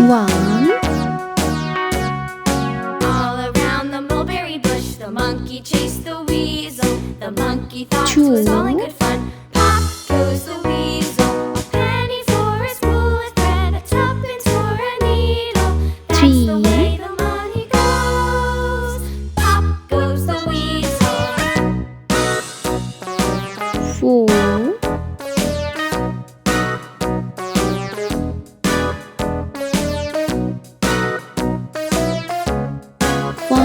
One. All around the mulberry bush, the monkey chased the weasel. The monkey thought it was all in good fun. Pop goes the weasel. A penny for a spool of thread, a tuppence for a needle. That's the way the money goes. Pop goes the weasel. 4. 5.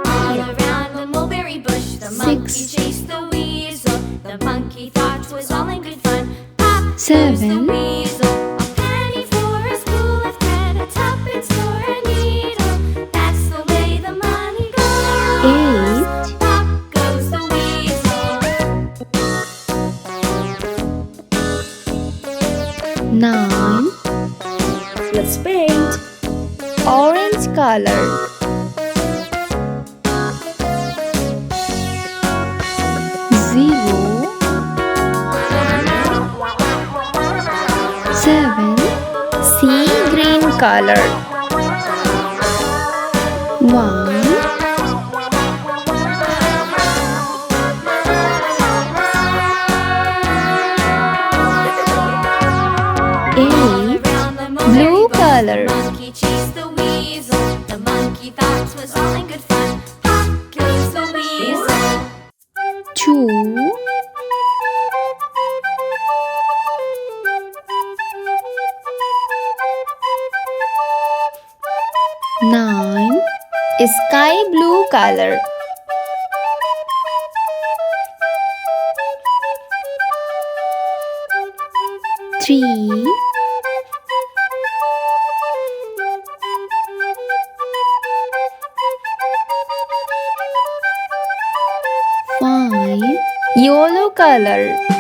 All around the mulberry bush, the monkey 6. chased the weasel. The monkey thought it was all in good fun. Pop goes the 7. weasel. A penny for a spool of thread, a tuppence for a needle. That's the way the money goes. 8. Pop goes the weasel. 9. Let's paint. Orange color. 0. 7. Sea green color. 1. 8. Blue color. The monkey chased the weasel. The monkey thought it was all in good fun. Pop goes the weasel. 2. 9. Sky blue color. 3. 5. Yellow color.